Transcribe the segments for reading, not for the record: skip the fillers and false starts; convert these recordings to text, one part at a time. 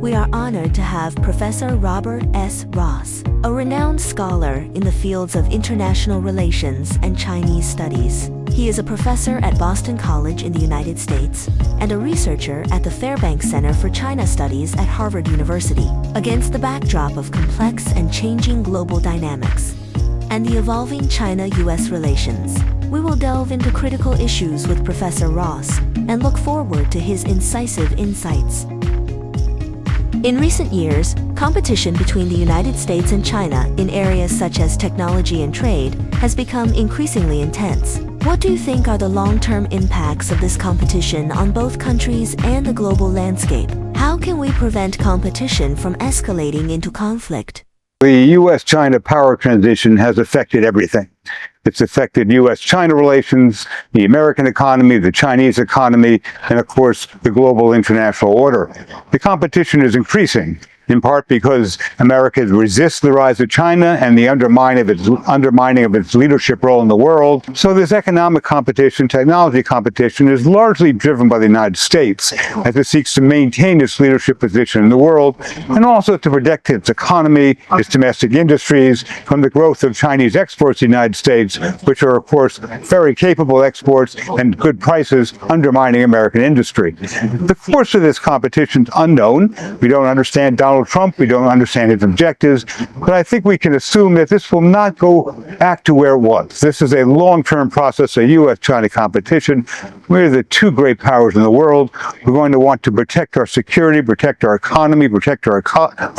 we are honored to have Professor Robert S. Ross, a renowned scholar in the fields of international relations and Chinese studies. He is a professor at Boston College in the United States and a researcher at the Fairbank Center for China Studies at Harvard University. Against the backdrop of complex and changing global dynamics and the evolving China-U.S. relations, we will delve into critical issues with Professor Ross and look forward to his incisive insights. In recent years, competition between the United States and China in areas such as technology and trade has become increasingly intense. What do you think are the long-term impacts of this competition on both countries and the global landscape? How can we prevent competition from escalating into conflict? The U.S.-China power transition has affected everything. It's affected U.S.-China relations, the American economy, the Chinese economy, and of course, the global international order. The competition is increasing, in part because America resists the rise of China and the undermining of its leadership role in the world. So this economic competition, technology competition, is largely driven by the United States as it seeks to maintain its leadership position in the world and also to protect its economy, its domestic industries from the growth of Chinese exports to the United States, which are, of course, very capable exports and good prices, undermining American industry. The course of this competition is unknown. We don't understand Donald Trump, we don't understand his objectives, but I think we can assume that this will not go back to where it was. This is a long-term process, a U.S.-China competition. We're the two great powers in the world. We're going to want to protect our security, protect our economy, protect our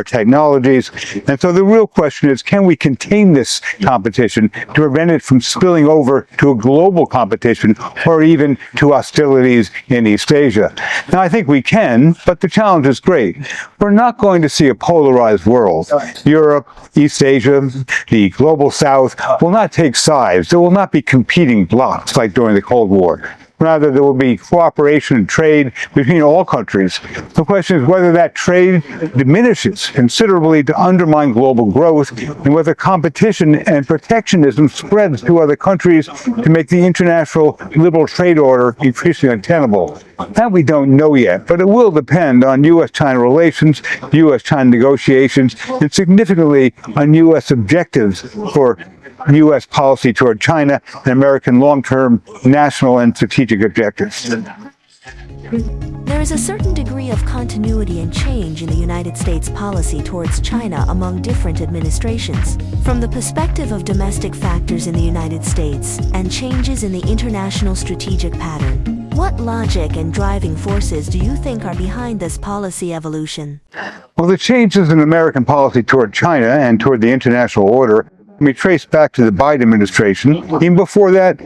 technologies. And so the real question is, can we contain this competition to prevent it from spilling over to a global competition or even to hostilities in East Asia? Now, I think we can, but the challenge is great. We're not going to see a polarized world. Europe, East Asia, the global South will not take sides. There will not be competing blocs like during the Cold War. Rather, there will be cooperation and trade between all countries. The question is whether that trade diminishes considerably to undermine global growth and whether competition and protectionism spreads to other countries to make the international liberal trade order increasingly untenable. That we don't know yet, but it will depend on U.S.-China relations, U.S.-China negotiations, and significantly on U.S. objectives for U.S. policy toward China and American long-term national and strategic objectives. There is a certain degree of continuity and change in the United States policy towards China among different administrations. From the perspective of domestic factors in the United States and changes in the international strategic pattern, what logic and driving forces do you think are behind this policy evolution? Well, the changes in American policy toward China and toward the international order can be traced back to the Biden administration. Even before that,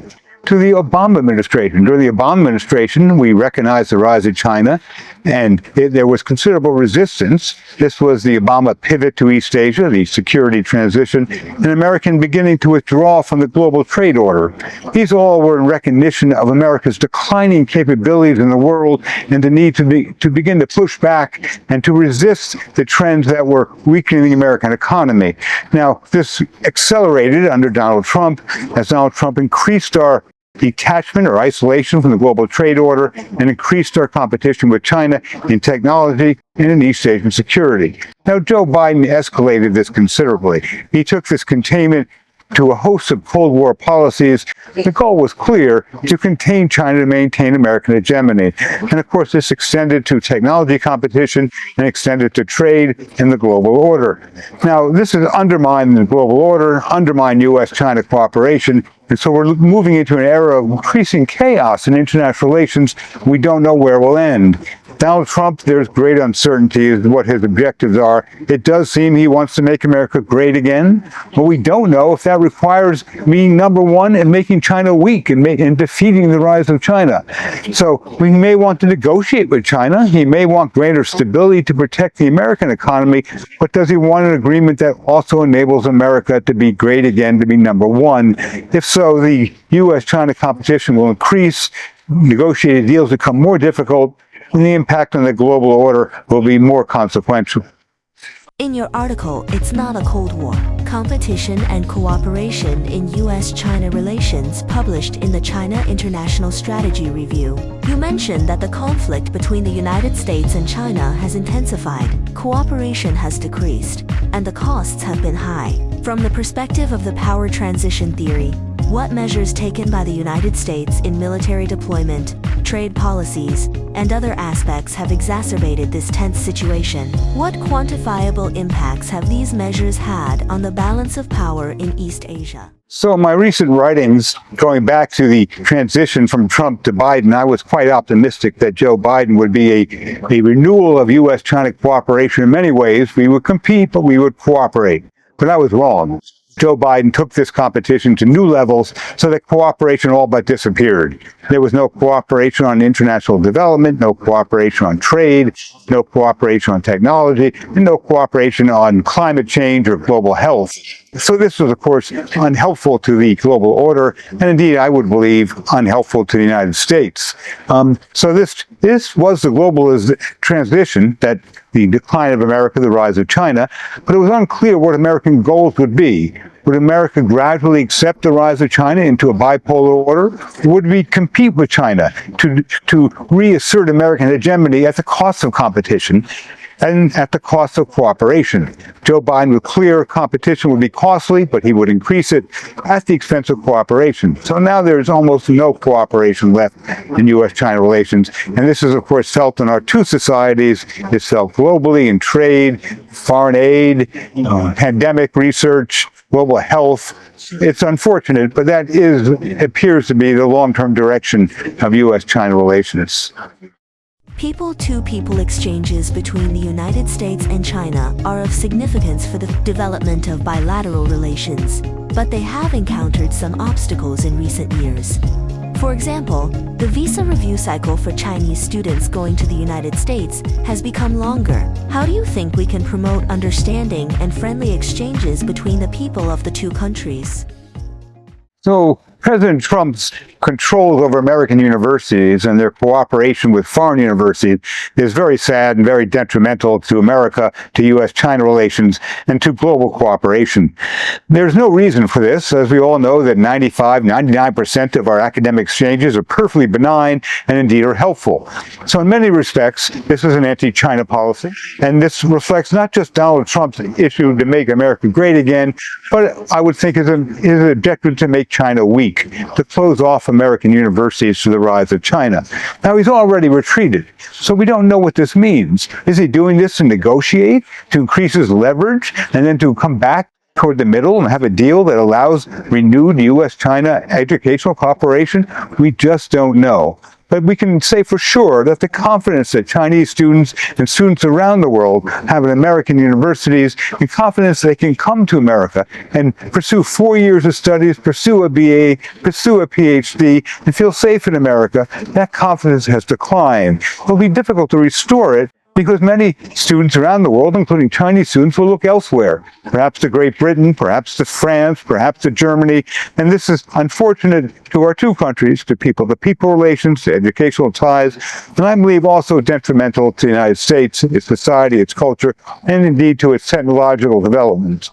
to the Obama administration. During the Obama administration, we recognized the rise of China, and there was considerable resistance. This was the Obama pivot to East Asia, the security transition, and American beginning to withdraw from the global trade order. These all were in recognition of America's declining capabilities in the world and the need to begin to push back and to resist the trends that were weakening the American economy. Now, this accelerated under Donald Trump as Donald Trump increased our detachment or isolation from the global trade order and increased our competition with China in technology and in East Asian security. Now, Joe Biden escalated this considerably. He took this containment to a host of Cold War policies. The goal was clear: to contain China, to maintain American hegemony. And of course, this extended to technology competition and extended to trade and the global order. Now, this is undermining the global order, undermine U.S.-China cooperation, and so we're moving into an era of increasing chaos in international relations. We don't know where it will end. Donald Trump, there's great uncertainty as to what his objectives are. It does seem he wants to make America great again, but we don't know if that requires being number one and making China weak and defeating the rise of China. So we may want to negotiate with China. He may want greater stability to protect the American economy, but does he want an agreement that also enables America to be great again, to be number one? If so, the U.S.-China competition will increase, negotiated deals become more difficult, and the impact on the global order will be more consequential. In your article, It's Not a Cold War, Competition and Cooperation in U.S.-China Relations published in the China International Strategy Review. You mentioned that the conflict between the United States and China has intensified, cooperation has decreased, and the costs have been high. From the perspective of the power transition theory, what measures taken by the United States in military deployment, trade policies, and other aspects have exacerbated this tense situation? What quantifiable impacts have these measures had on the balance of power in East Asia? So in my recent writings, going back to the transition from Trump to Biden, I was quite optimistic that Joe Biden would be a renewal of U.S.-China cooperation. In many ways, we would compete, but we would cooperate. But I was wrong. Joe Biden took this competition to new levels so that cooperation all but disappeared. There was no cooperation on international development, no cooperation on trade, no cooperation on technology, and no cooperation on climate change or global health. So this was, of course, unhelpful to the global order, and indeed, I would believe, unhelpful to the United States. So this was the globalist transition, that the decline of America, the rise of China, but it was unclear what American goals would be. Would America gradually accept the rise of China into a bipolar order? Would we compete with China to reassert American hegemony at the cost of competition and at the cost of cooperation? Joe Biden was clear competition would be costly, but he would increase it at the expense of cooperation. So now there is almost no cooperation left in U.S.-China relations. And this is, of course, felt in our two societies. It's felt globally in trade, foreign aid, pandemic research, global health. It's unfortunate, but that appears to be the long-term direction of U.S.-China relations. People-to-people exchanges between the United States and China are of significance for the development of bilateral relations, but they have encountered some obstacles in recent years. For example, the visa review cycle for Chinese students going to the United States has become longer. How do you think we can promote understanding and friendly exchanges between the people of the two countries? So President Trump's controls over American universities and their cooperation with foreign universities is very sad and very detrimental to America, to U.S.-China relations, and to global cooperation. There's no reason for this, as we all know that 99% of our academic exchanges are perfectly benign and indeed are helpful. So in many respects, this is an anti-China policy, and this reflects not just Donald Trump's issue to make America great again, but I would think is an objective to make China weak, to close off American universities to the rise of China. Now, he's already retreated, so we don't know what this means. Is he doing this to negotiate, to increase his leverage, and then to come back toward the middle and have a deal that allows renewed U.S.-China educational cooperation? We just don't know. But we can say for sure that the confidence that Chinese students and students around the world have in American universities, and confidence they can come to America and pursue 4 years of studies, pursue a BA, pursue a PhD, and feel safe in America, that confidence has declined. It'll be difficult to restore it, because many students around the world, including Chinese students, will look elsewhere, perhaps to Great Britain, perhaps to France, perhaps to Germany. And this is unfortunate to our two countries, to people-to-people relations, to educational ties, and I believe also detrimental to the United States, its society, its culture, and indeed to its technological development.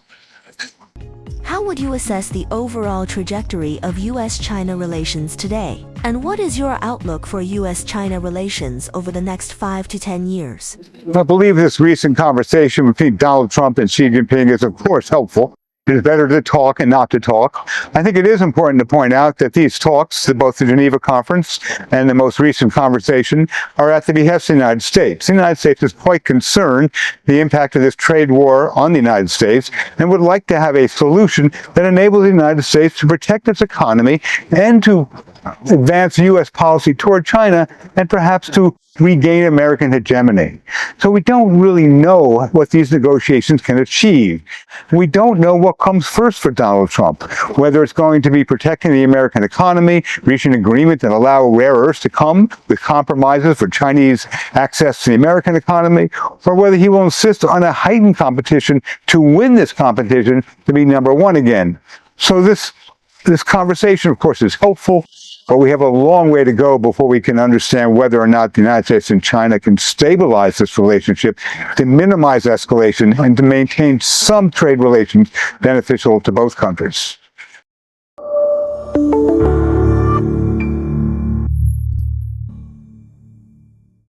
How would you assess the overall trajectory of U.S.-China relations today? And what is your outlook for U.S.-China relations over the next 5 to 10 years? I believe this recent conversation between Donald Trump and Xi Jinping is, of course, helpful. It is better to talk and not to talk. I think it is important to point out that these talks, both the Geneva Conference and the most recent conversation, are at the behest of the United States. The United States is quite concerned the impact of this trade war on the United States and would like to have a solution that enables the United States to protect its economy and to advance U.S. policy toward China and perhaps to regain American hegemony. So we don't really know what these negotiations can achieve. We don't know what comes first for Donald Trump, whether it's going to be protecting the American economy, reaching an agreement that allow rare earths to come with compromises for Chinese access to the American economy, or whether he will insist on a heightened competition to win this competition to be number one again. So this conversation, of course, is helpful. But we have a long way to go before we can understand whether or not the United States and China can stabilize this relationship, to minimize escalation, and to maintain some trade relations beneficial to both countries.